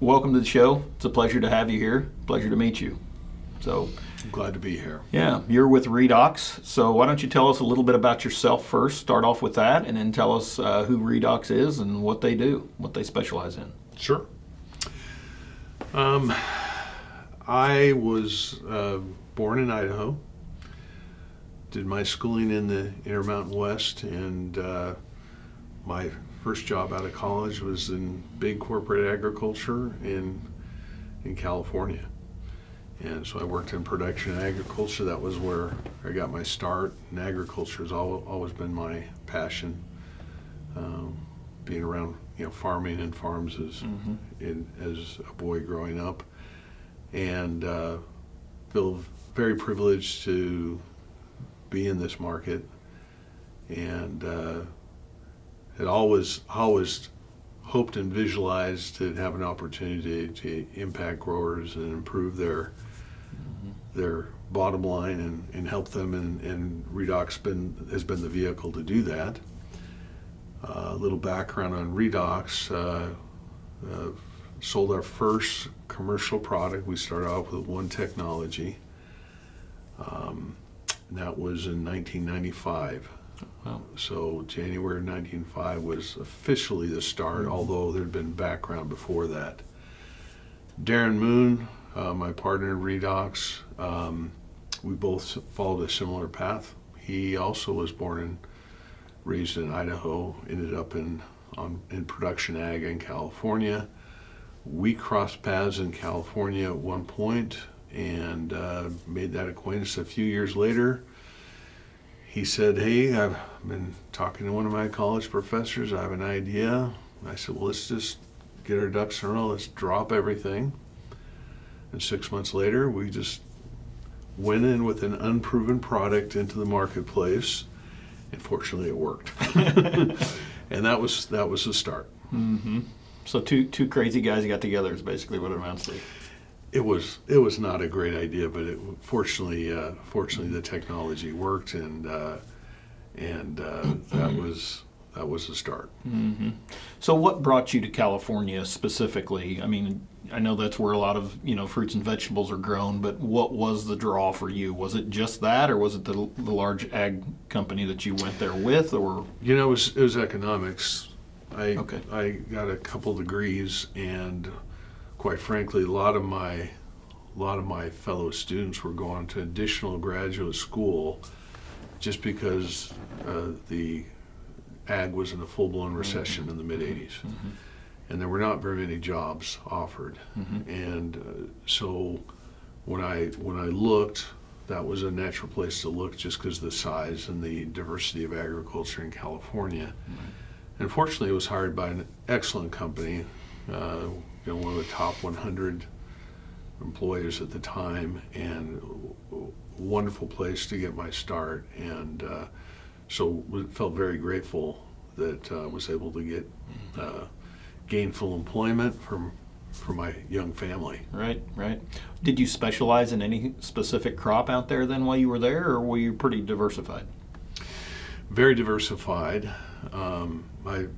welcome to the show. It's a pleasure to have you here. Pleasure to meet you. So, I'm glad to be here. yeah, you're with Redox. So why don't you tell us a little bit about yourself first? Start off with that, and then tell us who Redox is and what they do, what they specialize in. Sure. I was born in Idaho, did my schooling in the Intermountain West, and my first job out of college was in big corporate agriculture in California. And so I worked in production agriculture. That was where I got my start. And agriculture has always been my passion. Being around, farming and farms as a boy growing up, and feel very privileged to be in this market, and had always hoped and visualized to have an opportunity to impact growers and improve their bottom line and help them, and Redox has been the vehicle to do that. A little background on Redox. Sold our first commercial product. We started off with one technology. And that was in 1995. Wow. So January 1995 was officially the start, although there'd been background before that. Darren Moon, my partner in Redox, we both followed a similar path. He also was born and raised in Idaho, ended up in production ag in California. We crossed paths in California at one point and made that acquaintance a few years later. He said, "Hey, I've been talking to one of my college professors. I have an idea." I said, "Well, let's just get our ducks in a row. Let's drop everything." And 6 months later, we just went in with an unproven product into the marketplace. And fortunately, it worked. And that was the start. Mm-hmm. So two crazy guys got together is basically what it amounts to. It was not a great idea, but fortunately the technology worked, and that was the start. Mm-hmm. So what brought you to California specifically? I mean, I know that's where a lot of fruits and vegetables are grown, but what was the draw for you? Was it just that, or was it the large ag company that you went there with, or? It was economics. I got a couple degrees, and quite frankly, a lot of my fellow students were going to additional graduate school just because the ag was in a full-blown recession in the mid-'80s. Mm-hmm. And there were not very many jobs offered. Mm-hmm. And so when I looked, that was a natural place to look just because of the size and the diversity of agriculture in California. Mm-hmm. And fortunately, it was hired by an excellent company, one of the top 100 employers at the time, and a wonderful place to get my start. And so felt very grateful that I was able to get gainful employment for my young family. Right. Did you specialize in any specific crop out there then while you were there, or were you pretty diversified? Very diversified.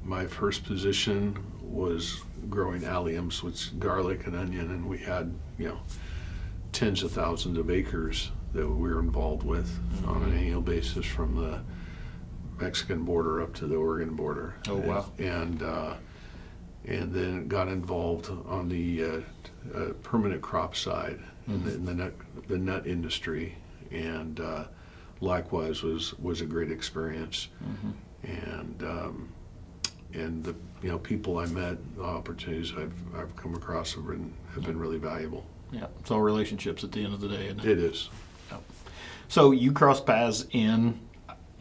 My first position was growing alliums, which is garlic and onion, and we had tens of thousands of acres that we were involved with on an annual basis, from the Mexican border up to the Oregon border. Oh, wow. And then got involved on the permanent crop side in the nut industry, and likewise was a great experience. Mm-hmm. And the people I met, the opportunities I've come across have been really valuable. Yeah, it's all relationships at the end of the day, isn't it? It is. Yeah. So you crossed paths in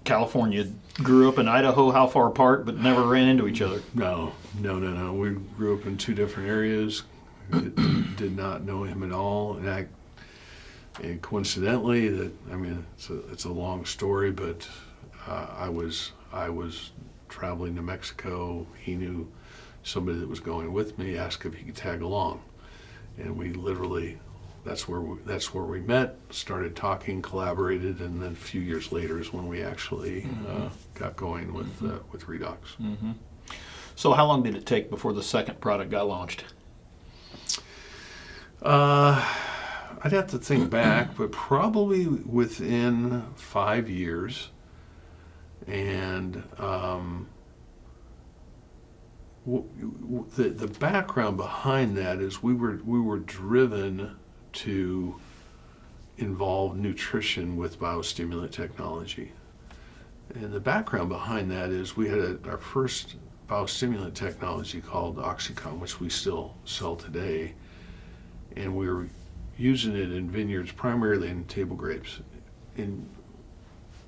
California, grew up in Idaho, how far apart, but never ran into each other? No. We grew up in two different areas. Did not know him at all, and coincidentally, it's a long story, but I was traveling to Mexico. He knew somebody that was going with me, asked if he could tag along, and we literally. That's where we met, started talking, collaborated, and then a few years later is when we actually got going with Redox. Mm-hmm. So how long did it take before the second product got launched? I'd have to think back, but probably within 5 years. And the background behind that is we were driven to involve nutrition with biostimulant technology. And the background behind that is we had our first biostimulant technology called Oxycon, which we still sell today. And we were using it in vineyards, primarily in table grapes. In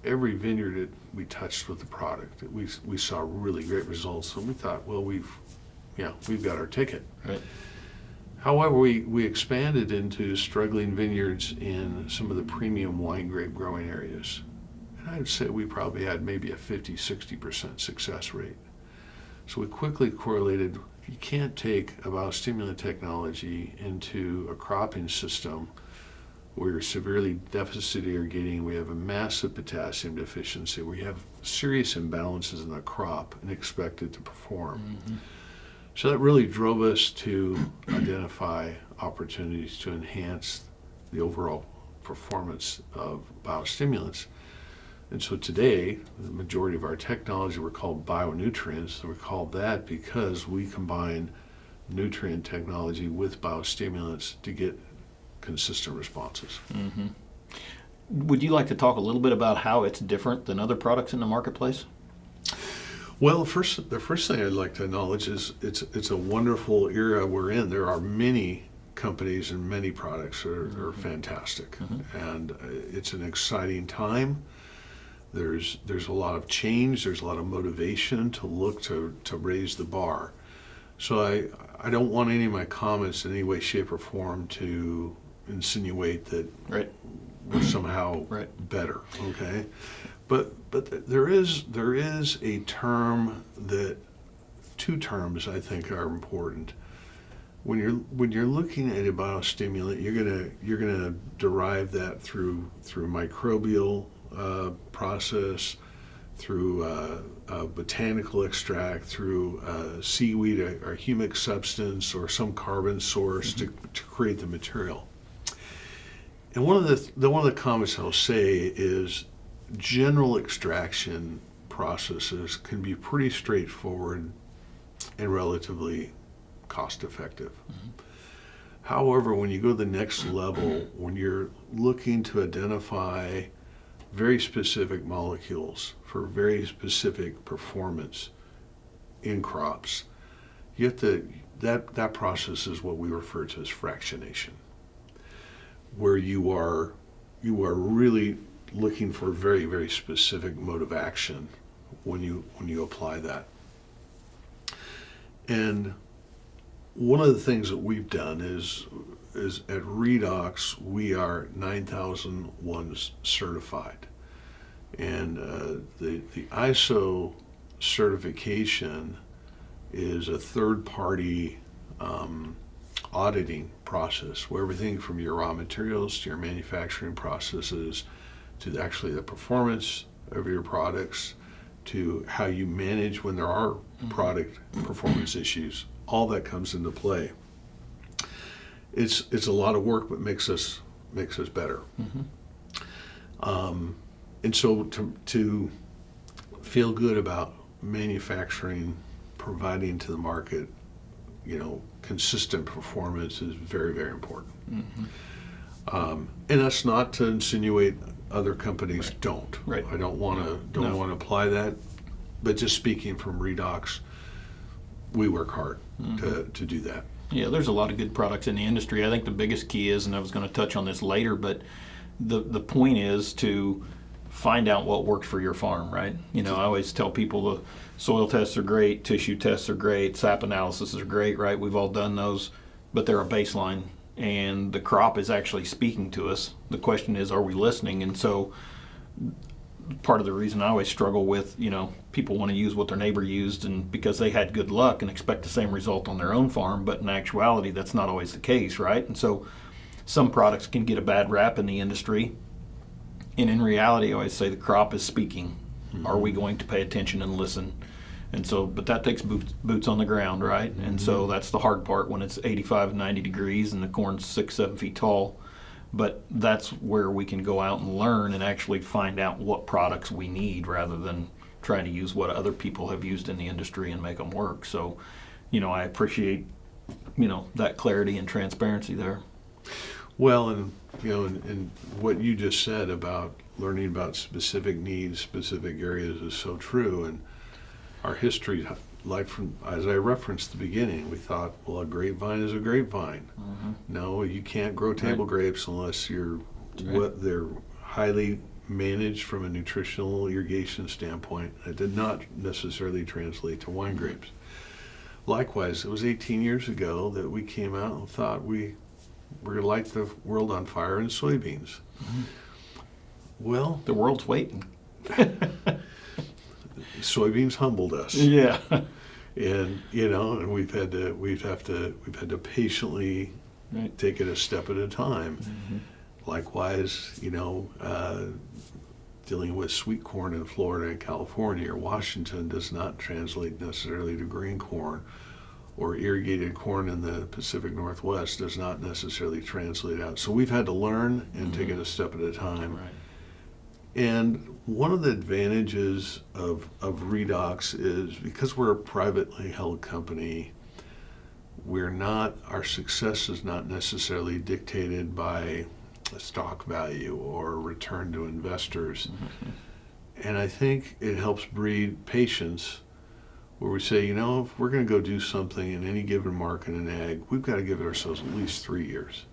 every vineyard that we touched with the product, we saw really great results. And we thought, well, we've got our ticket. Right. However, we expanded into struggling vineyards in some of the premium wine grape growing areas. And I'd say we probably had maybe a 50-60% success rate. So we quickly correlated, you can't take a biostimulant technology into a cropping system where you're severely deficit irrigating, we have a massive potassium deficiency, where you have serious imbalances in the crop and expect it to perform. Mm-hmm. So that really drove us to identify opportunities to enhance the overall performance of biostimulants. And so today, the majority of our technology were called bionutrients. We're called that because we combine nutrient technology with biostimulants to get consistent responses. Mm-hmm. Would you like to talk a little bit about how it's different than other products in the marketplace? Well, the first thing I'd like to acknowledge is it's a wonderful era we're in. There are many companies and many products that are fantastic, and it's an exciting time. There's a lot of change. There's a lot of motivation to look to raise the bar. So I don't want any of my comments in any way, shape, or form to insinuate that we're somehow better. Okay. But there is a term two terms I think are important. When you're looking at a biostimulant, you're gonna derive that through microbial process, through a botanical extract, through seaweed, or humic substance, or some carbon source to create the material. And one of the comments I'll say is, general extraction processes can be pretty straightforward and relatively cost effective. However, when you go to the next level, when you're looking to identify very specific molecules for very specific performance in crops, you have to, that process is what we refer to as fractionation, where you are really looking for a very, very specific mode of action when you apply that. And one of the things that we've done is at Redox, we are 9001 certified. And the ISO certification is a third-party auditing process where everything from your raw materials to your manufacturing processes to actually the performance of your products to how you manage when there are product performance issues, all that comes into play. It's a lot of work, but makes us better. And so to feel good about manufacturing, providing to the market, consistent performance is very, very important. And that's not to insinuate other companies don't. Right. I don't want to apply that, but just speaking from Redox, we work hard to do that. Yeah, there's a lot of good products in the industry. I think the biggest key is, and I was going to touch on this later, but the point is to find out what works for your farm, right? I always tell people the soil tests are great, tissue tests are great, sap analysis are great, right? We've all done those, but they're a baseline, and the crop is actually speaking to us. The question is, are we listening? And so part of the reason I always struggle with, people want to use what their neighbor used and because they had good luck and expect the same result on their own farm, but in actuality, that's not always the case, right? And so some products can get a bad rap in the industry. And in reality, I always say the crop is speaking. Are we going to pay attention and listen? And so, but that takes boots on the ground, right? Mm-hmm. And so that's the hard part when it's 85, 90 degrees and the corn's 6, 7 feet tall. But that's where we can go out and learn and actually find out what products we need rather than trying to use what other people have used in the industry and make them work. So, I appreciate, that clarity and transparency there. Well, and what you just said about learning about specific needs, specific areas is so true. And our history, like from, as I referenced at the beginning, we thought, well, a grapevine is a grapevine. Mm-hmm. No, you can't grow table grapes unless they're highly managed from a nutritional irrigation standpoint. It did not necessarily translate to wine grapes. Likewise, it was 18 years ago that we came out and thought we're going to light the world on fire in soybeans. Mm-hmm. Well, the world's waiting. Soybeans humbled us. Yeah. And and we've had to patiently take it a step at a time. Mm-hmm. Likewise, dealing with sweet corn in Florida and California or Washington does not translate necessarily to green corn, or irrigated corn in the Pacific Northwest does not necessarily translate out. So we've had to learn and take it a step at a time. Right. And one of the advantages of Redox is because we're a privately held company, our success is not necessarily dictated by a stock value or return to investors. Mm-hmm. And I think it helps breed patience where we say, if we're going to go do something in any given market in ag, we've got to give ourselves at least 3 years.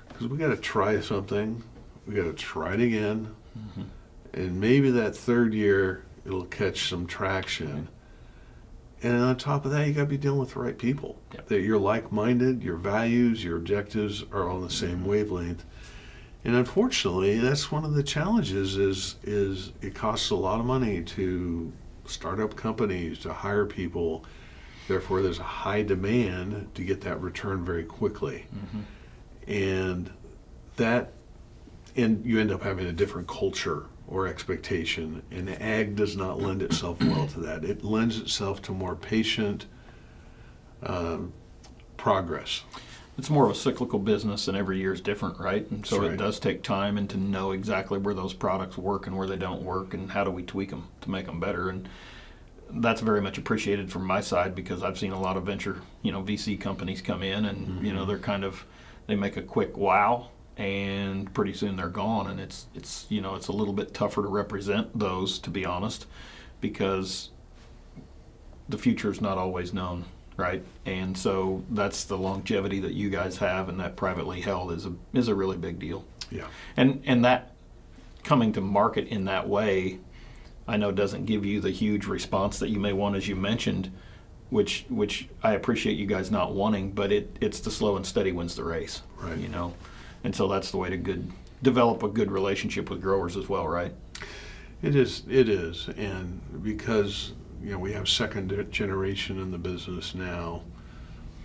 Because we've got to try something, we've got to try it again, Mm-hmm. and maybe that third year it'll catch some traction. And on top of that, you got to be dealing with the right people. Yep. That you're like-minded, your values, your objectives are on the same wavelength. And unfortunately, that's one of the challenges is it costs a lot of money to start up companies, to hire people. Therefore, there's a high demand to get that return very quickly. Mm-hmm. And you end up having a different culture or expectation, and ag does not lend itself well to that. It lends itself to more patient progress. It's more of a cyclical business, and every year is different, right? And so That's right. It does take time and to know exactly where those products work and where they don't work, and how do we tweak them to make them better. And that's very much appreciated from my side, because I've seen a lot of venture, VC companies come in, and Mm-hmm. they're they make a quick wow, and pretty soon they're gone. And it's a little bit tougher to represent those, to be honest, because the future is not always known. Right, and so that's the longevity that you guys have, and that privately held is a really big deal. Yeah. And that coming to market in that way, I know doesn't give you the huge response that you may want, as you mentioned, which I appreciate you guys not wanting, but it's the slow and steady wins the race. Right. And so that's the way to develop a good relationship with growers as well, right? It is, and because we have second generation in the business now,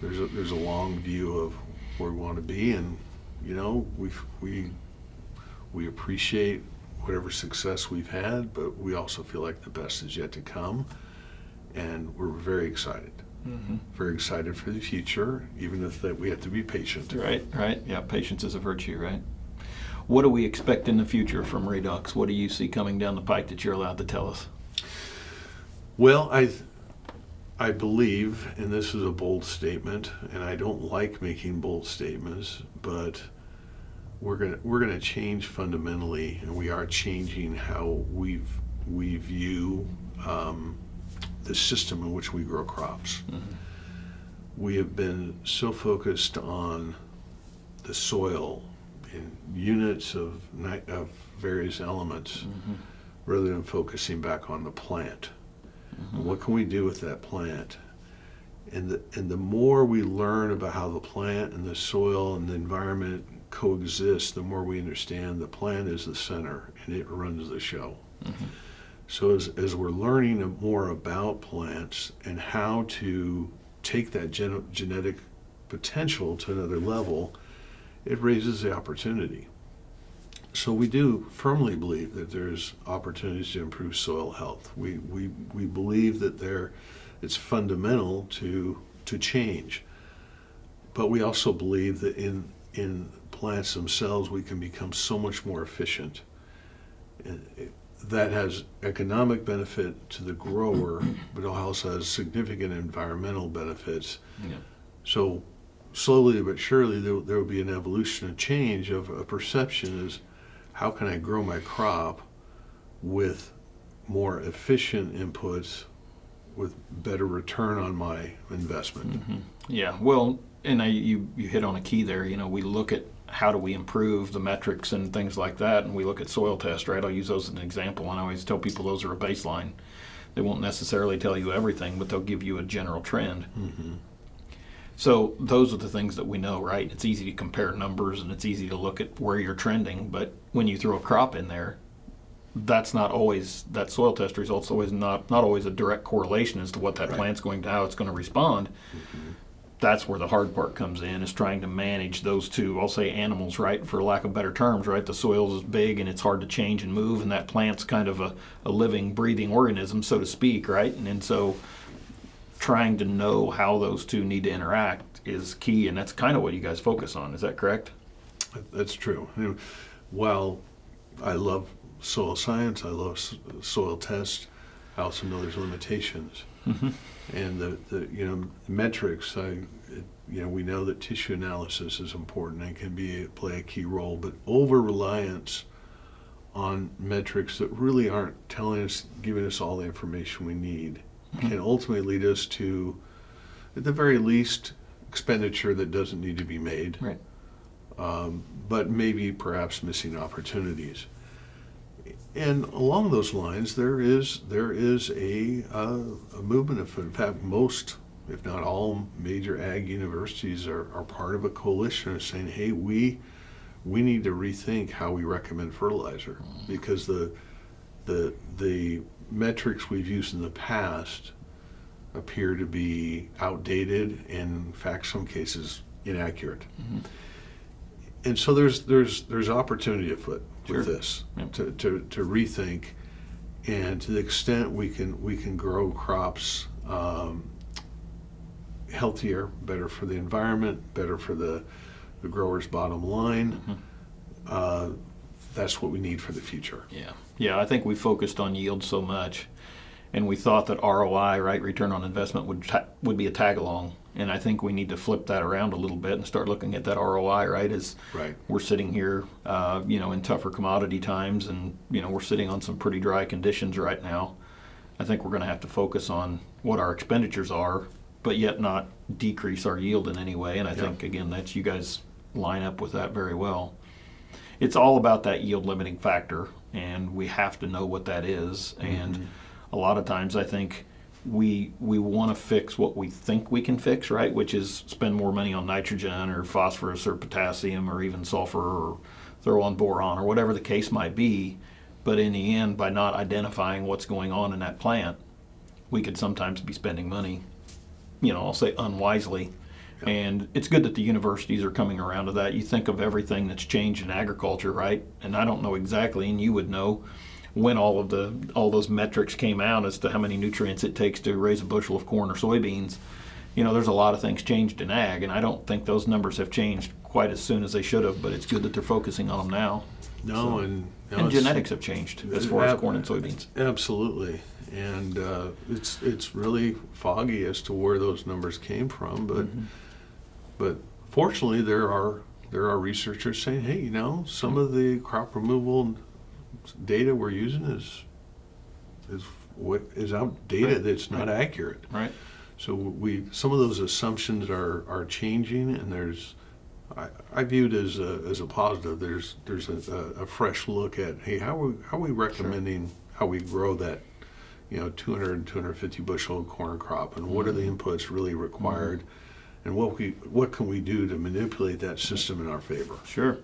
there's a long view of where we want to be, and we appreciate whatever success we've had, but we also feel like the best is yet to come, and we're very excited. Mm-hmm. Very excited for the future, even if we have to be patient. Right. Yeah, patience is a virtue, right? What do we expect in the future from Redox? What do you see coming down the pike that you're allowed to tell us? Well, I believe, and this is a bold statement, and I don't like making bold statements, but we're gonna change fundamentally, and we are changing how we view the system in which we grow crops. Mm-hmm. We have been so focused on the soil and units of various elements, Mm-hmm. rather than focusing back on the plant. Mm-hmm. And what can we do with that plant? And the more we learn about how the plant and the soil and the environment coexist, the more we understand the plant is the center and it runs the show. Mm-hmm. So as we're learning more about plants and how to take that genetic potential to another level, it raises the opportunity. So we do firmly believe that there's opportunities to improve soil health. We believe that it's fundamental to change. But we also believe that in plants themselves we can become so much more efficient. And that has economic benefit to the grower, but it also has significant environmental benefits. Yeah. So slowly but surely there will be an evolution, a change of a perception is, how can I grow my crop with more efficient inputs with better return on my investment? Mm-hmm. Yeah, well, and you hit on a key there. We look at how do we improve the metrics and things like that, and we look at soil tests, right? I'll use those as an example, and I always tell people those are a baseline. They won't necessarily tell you everything, but they'll give you a general trend. Mm-hmm. So those are the things that we know, right? It's easy to compare numbers and it's easy to look at where you're trending, but when you throw a crop in there, that's not always, that soil test result's always not always a direct correlation as to what that plant's going to, how it's going to respond. Mm-hmm. That's where the hard part comes in, is trying to manage those two, I'll say animals, right, for lack of better terms, right? The soil is big and it's hard to change and move, and that plant's kind of a living, breathing organism, so to speak, right? And so trying to know how those two need to interact is key, and that's kind of what you guys focus on. Is that correct? That's true. While I love soil science, I love soil tests, I also know there's limitations. Mm-hmm. And the metrics, we know that tissue analysis is important and can play a key role, but over-reliance on metrics that really aren't giving us all the information we need can ultimately lead us to, at the very least, expenditure that doesn't need to be made, Right. But maybe perhaps missing opportunities. And along those lines, there is a movement of, in fact, most, if not all, major ag universities are part of a coalition of saying, hey, we need to rethink how we recommend fertilizer, because the metrics we've used in the past appear to be outdated and, in fact, some cases inaccurate. Mm-hmm. And so there's opportunity afoot with this Yep. to rethink, and to the extent we can grow crops healthier, better for the environment, better for the grower's bottom line. Mm-hmm. That's what we need for the future. Yeah. I think we focused on yield so much, and we thought that ROI, right, return on investment, would be a tag along. And I think we need to flip that around a little bit and start looking at that ROI, right? As we're sitting here, in tougher commodity times, and we're sitting on some pretty dry conditions right now. I think we're going to have to focus on what our expenditures are, but yet not decrease our yield in any way. And I think, again, that's, you guys line up with that very well. It's all about that yield limiting factor, and we have to know what that is. Mm-hmm. And a lot of times I think we want to fix what we think we can fix, right? Which is spend more money on nitrogen or phosphorus or potassium or even sulfur, or throw on boron, or whatever the case might be. But in the end, by not identifying what's going on in that plant, we could sometimes be spending money, I'll say unwisely. Yep. And it's good that the universities are coming around to that. You think of everything that's changed in agriculture, right? And I don't know exactly, and you would know, when all those metrics came out as to how many nutrients it takes to raise a bushel of corn or soybeans. There's a lot of things changed in ag, and I don't think those numbers have changed quite as soon as they should have, but it's good that they're focusing on them now. No, and genetics have changed as far as corn and soybeans. Absolutely. And it's really foggy as to where those numbers came from, but fortunately there are researchers saying, hey, some of the crop removal data we're using is what is outdated. Right. It's not accurate. Right. So some of those assumptions are changing, and I view it as a positive. There's a fresh look at, hey, how are we recommending how we grow that 200 250 bushel corn crop, and what are the inputs really required, and what can we do to manipulate that system in our favor? Sure.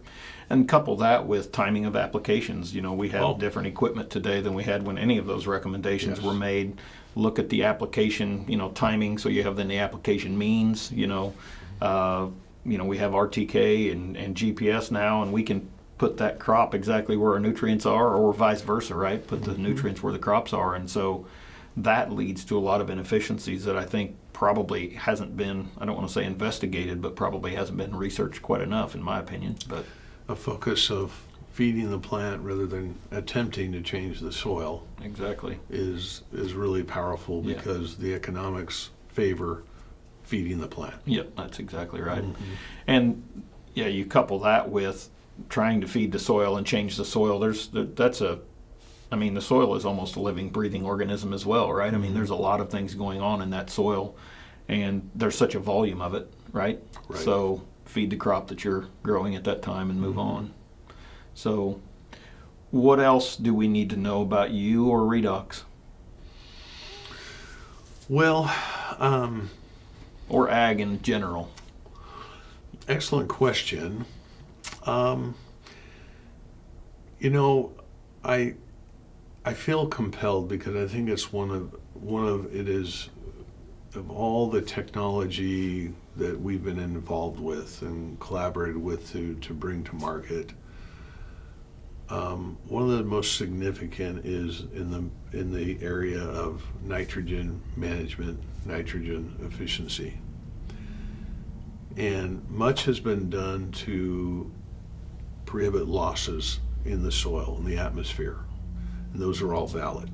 And couple that with timing of applications. We have different equipment today than we had when any of those recommendations were made. Look at the application, timing, so you have then the application means, we have RTK and GPS now, and we can put that crop exactly where our nutrients are, or vice versa, right? Put the Mm-hmm. nutrients where the crops are. And so that leads to a lot of inefficiencies that I think probably hasn't been, I don't want to say investigated, but probably hasn't been researched quite enough, in my opinion. But A focus of feeding the plant rather than attempting to change the soil exactly. is really powerful, Yeah. because the economics favor feeding the plant. Yep, that's exactly right. Mm-hmm. And yeah, you couple that with trying to feed the soil and change the soil. I mean, the soil is almost a living, breathing organism as well, right? I mean, there's a lot of things going on in that soil, and there's such a volume of it, right? Right. So feed the crop that you're growing at that time and move on. So what else do we need to know about you or Redox? Well, Or ag in general? excellent question. You know, I feel compelled, because I think it's one of it is, of all the technology that we've been involved with and collaborated with to bring to market, one of the most significant is in the area of nitrogen management, nitrogen efficiency. And much has been done to prohibit losses in the soil, in the atmosphere. And those are all valid.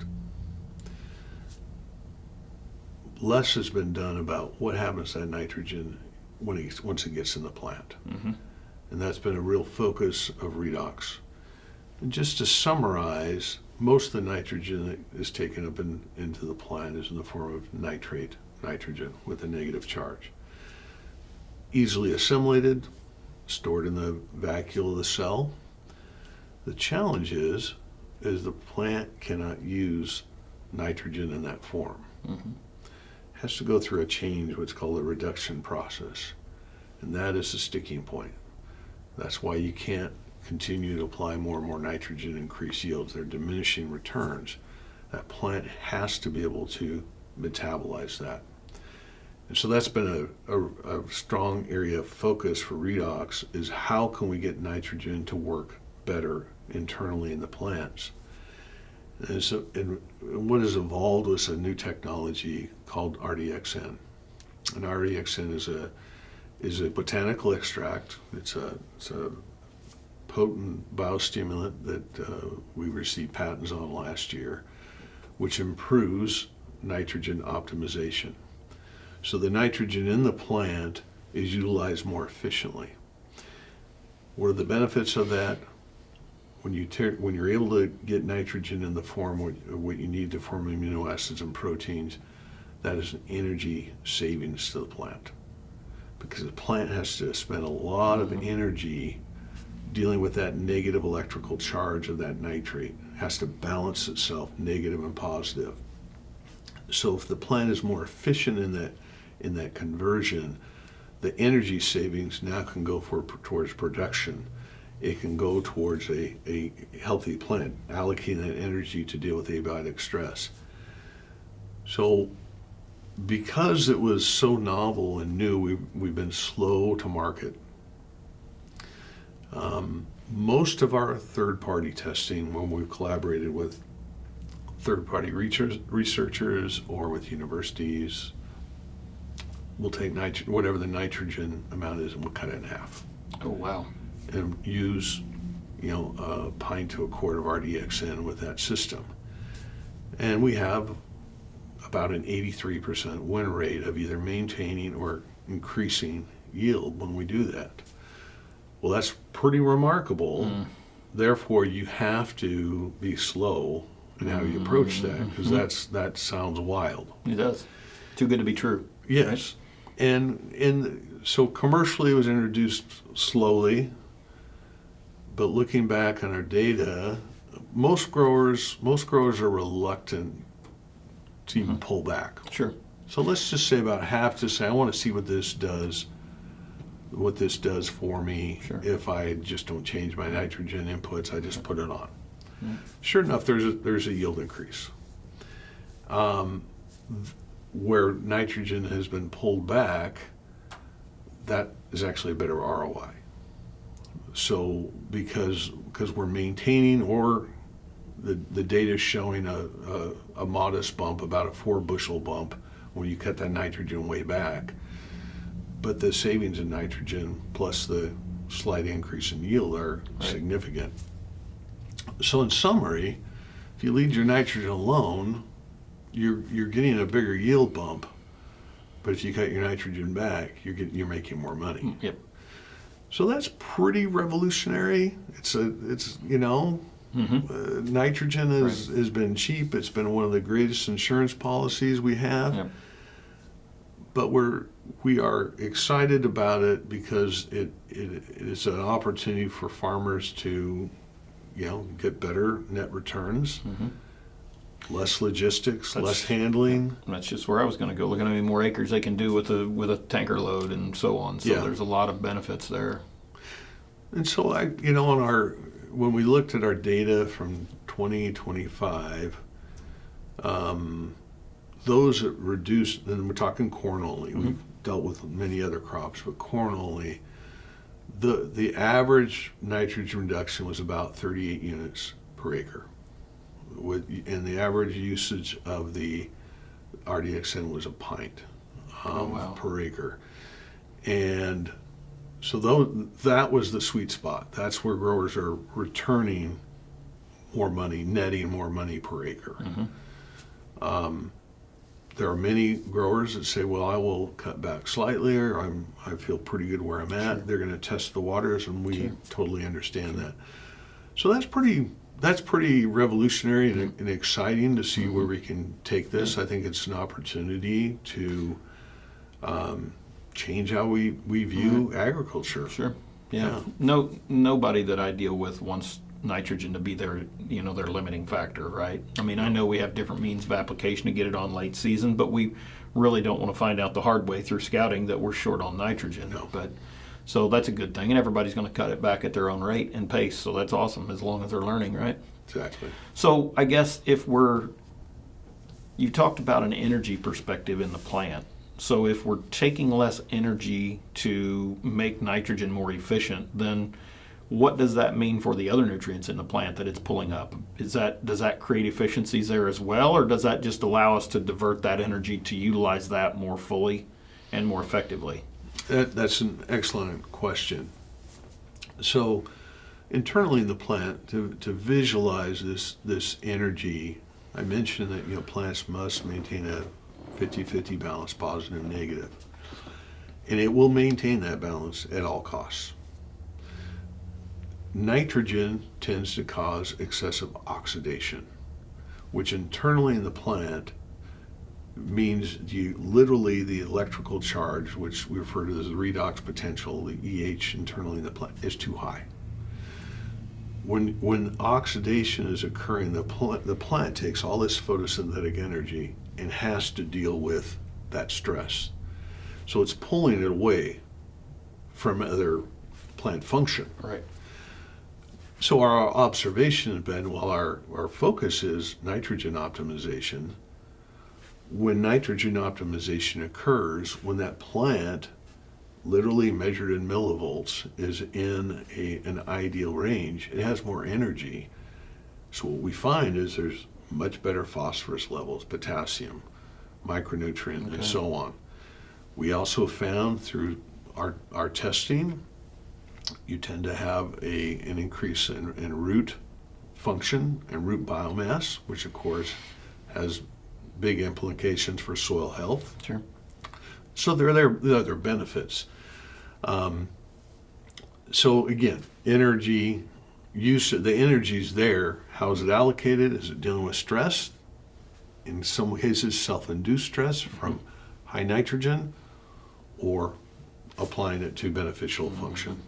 Less has been done about what happens to that nitrogen once it gets in the plant. Mm-hmm. And that's been a real focus of Redox. And just to summarize, most of the nitrogen that is taken up into the plant is in the form of nitrate, nitrogen, with a negative charge. Easily assimilated, stored in the vacuole of the cell. The challenge is the plant cannot use nitrogen in that form. Mm-hmm. It has to go through a change, what's called a reduction process. And that is the sticking point. That's why you can't continue to apply more and more nitrogen, increase yields. They're diminishing returns. That plant has to be able to metabolize that. And so that's been a strong area of focus for Redox, is how can we get nitrogen to work better internally in the plants. And what has evolved was a new technology called RDXN. And RDXN is a botanical extract. It's a potent biostimulant that we received patents on last year, which improves nitrogen optimization. So the nitrogen in the plant is utilized more efficiently. What are the benefits of that? When you're able to get nitrogen in the form of what you need to form amino acids and proteins, that is an energy savings to the plant. Because the plant has to spend a lot of energy dealing with that negative electrical charge of that nitrate. It has to balance itself, negative and positive. So if the plant is more efficient in that conversion, the energy savings now can go towards production. It can go towards a healthy plant, allocating that energy to deal with abiotic stress. So because it was so novel and new, we've been slow to market. Most of our third-party testing, when we've collaborated with third-party researchers or with universities, we'll take whatever the nitrogen amount is and we'll cut it in half. Oh, wow. And use, a pint to a quart of RDXN with that system. And we have about an 83% win rate of either maintaining or increasing yield when we do that. Well, that's pretty remarkable. Therefore, you have to be slow in how you approach that, because that sounds wild. It does. Too good to be true. Yes. Right? And so commercially it was introduced slowly, but looking back on our data, most growers are reluctant to even pull back. Sure. So let's just say about half to say, I want to see what this does for me. Sure. If I just don't change my nitrogen inputs, I just put it on. Sure enough, there's a yield increase. Where nitrogen has been pulled back, that is actually a better ROI. So because we're maintaining, or the data is showing a modest bump, about a 4 bushel bump when you cut that nitrogen way back. But the savings in nitrogen plus the slight increase in yield are significant. So in summary, if you leave your nitrogen alone, you're getting a bigger yield bump. But if you cut your nitrogen back, you're making more money. Yep. So that's pretty revolutionary. It's nitrogen has been cheap. It's been one of the greatest insurance policies we have. Yep. But we are excited about it because it is an opportunity for farmers to, get better net returns, less logistics, less handling. That's just where I was going to go. Look at how many more acres they can do with a tanker load and so on. So there's a lot of benefits there. And so when we looked at our data from 2025, those that reduced, and we're talking corn only. We've dealt with many other crops, but corn only, the average nitrogen reduction was about 38 units per acre. And the average usage of the RDXN was a pint per acre. And so that was the sweet spot. That's where growers are returning more money, netting more money per acre. There are many growers that say, well, I will cut back slightly, or I feel pretty good where I'm at. They're going to test the waters, and we totally understand that. So that's pretty revolutionary and exciting to see where we can take this. I think it's an opportunity to change how we view agriculture. Sure. Yeah. Nobody that I deal with wants nitrogen to be their limiting factor, right? I mean, I know we have different means of application to get it on late season, but we really don't want to find out the hard way through scouting that we're short on nitrogen. No. But so that's a good thing, and everybody's going to cut it back at their own rate and pace. So that's awesome as long as they're learning, right? Exactly. So I guess you talked about an energy perspective in the plant. So if we're taking less energy to make nitrogen more efficient, then what does that mean for the other nutrients in the plant that it's pulling up? Does that create efficiencies there as well, or does that just allow us to divert that energy to utilize that more fully and more effectively? That's an excellent question. So internally in the plant, to visualize this energy, I mentioned that plants must maintain a 50-50 balance, positive and negative. And it will maintain that balance at all costs. Nitrogen tends to cause excessive oxidation, which internally in the plant means literally the electrical charge, which we refer to as the redox potential, the EH internally in the plant, is too high. When oxidation is occurring, the plant takes all this photosynthetic energy and has to deal with that stress. So it's pulling it away from other plant function. Right. So our observation has been, while our focus is nitrogen optimization, when nitrogen optimization occurs, when that plant, literally measured in millivolts, is in an ideal range, it has more energy. So what we find is there's much better phosphorus levels, potassium, micronutrient, and so on. We also found through our testing, you tend to have an increase in root function and root biomass, which of course has big implications for soil health. Sure. So there are other benefits. So again, energy use, the energy's there. How is it allocated? Is it dealing with stress? In some cases, self-induced stress from high nitrogen, or applying it to beneficial function.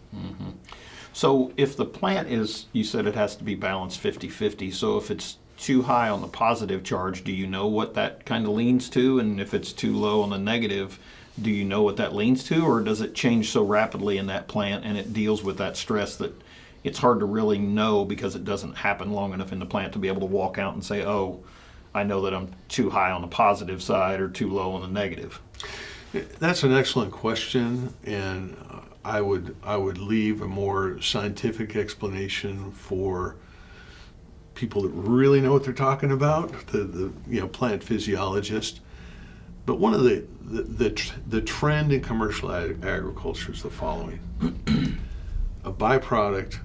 So if the plant is, you said it has to be balanced 50-50, so if it's too high on the positive charge, do you know what that kind of leans to? And if it's too low on the negative, do you know what that leans to? Or does it change so rapidly in that plant and it deals with that stress that it's hard to really know because it doesn't happen long enough in the plant to be able to walk out and say, oh, I know that I'm too high on the positive side or too low on the negative? That's an excellent question, and I would leave a more scientific explanation for people that really know what they're talking about, the plant physiologist. But one of the trend in commercial agriculture is the following: a byproduct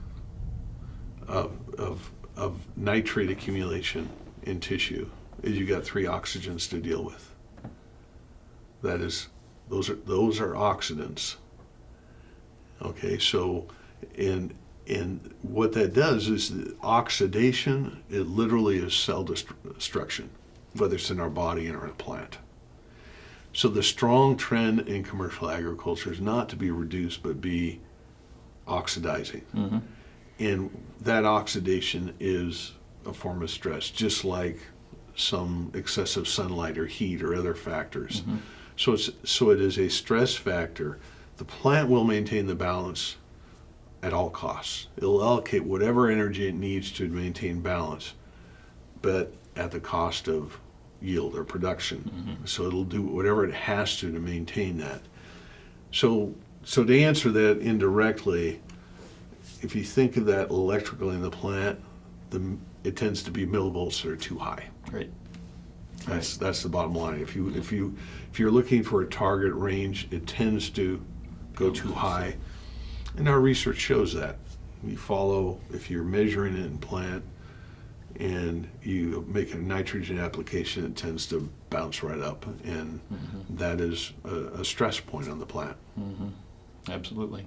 of nitrate accumulation in tissue is you got 3 oxygens to deal with. That is, those are oxidants. Okay, so and what that does is the oxidation, it literally is cell destruction, whether it's in our body or in a plant. So the strong trend in commercial agriculture is not to be reduced, but be oxidizing. Mm-hmm. And that oxidation is a form of stress, just like some excessive sunlight or heat or other factors. Mm-hmm. So it is a stress factor. The plant will maintain the balance at all costs. It'll allocate whatever energy it needs to maintain balance, but at the cost of yield or production. Mm-hmm. So it'll do whatever it has to maintain that. So to answer that indirectly, if you think of that electrically in the plant, it tends to be millivolts that are too high. Right. That's the bottom line. If you're looking for a target range, it tends to go too high, and our research shows that. If you're measuring it in plant and you make a nitrogen application, it tends to bounce right up, and that is a stress point on the plant. Mm-hmm. Absolutely.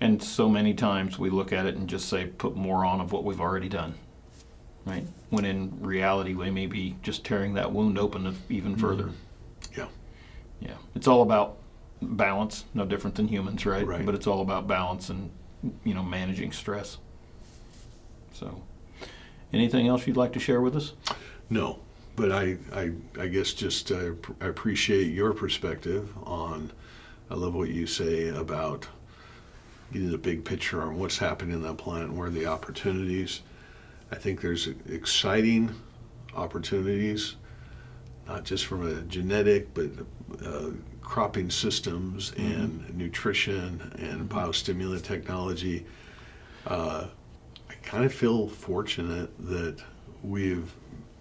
And so many times we look at it and just say, put more on of what we've already done, right? When in reality, we may be just tearing that wound open even further. Yeah. Yeah. It's all about balance, no different than humans, right? Right. But it's all about balance and, managing stress. So, anything else you'd like to share with us? No, but I guess just I appreciate your perspective on, I love what you say about getting the big picture on what's happening in that plant and where the opportunities. I think there's exciting opportunities, not just from a genetic, but cropping systems and nutrition and biostimulant technology. I kind of feel fortunate that we've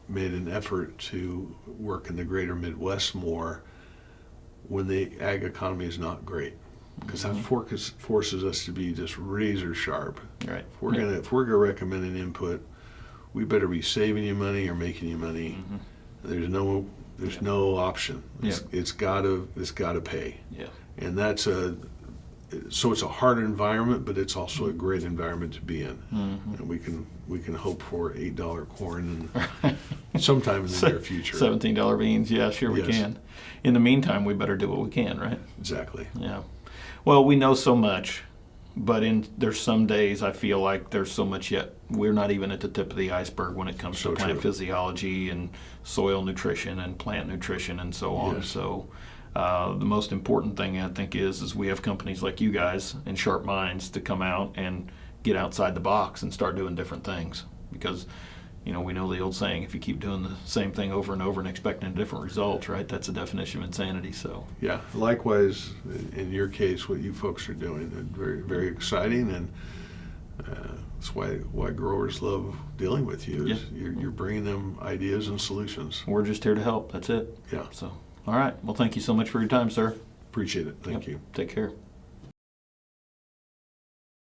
made an effort to work in the greater Midwest more when the ag economy is not great, because that forces us to be just razor sharp. Right. If we're gonna recommend an input, we better be saving you money or making you money. Mm-hmm. There's no option. It's gotta pay. Yeah. And so it's a hard environment, but it's also a great environment to be in. Mm-hmm. And we can hope for $8 corn and sometime in the near future. $17 beans, yeah, sure we can. In the meantime, we better do what we can, right? Exactly. Yeah. Well, we know so much, but there's some days I feel like there's so much yet. We're not even at the tip of the iceberg when it comes to plant physiology and soil nutrition and plant nutrition and so on. Yes. So the most important thing I think is we have companies like you guys and sharp minds to come out and get outside the box and start doing different things, because we know the old saying, if you keep doing the same thing over and over and expecting different results, right, that's a definition of insanity. So yeah, likewise in your case, what you folks are doing, very, very exciting, and that's why growers love dealing with you. Is you're bringing them ideas and solutions. We're just here to help. That's it. Yeah. So all right. Well, thank you so much for your time, sir. Appreciate it. Thank you. Take care.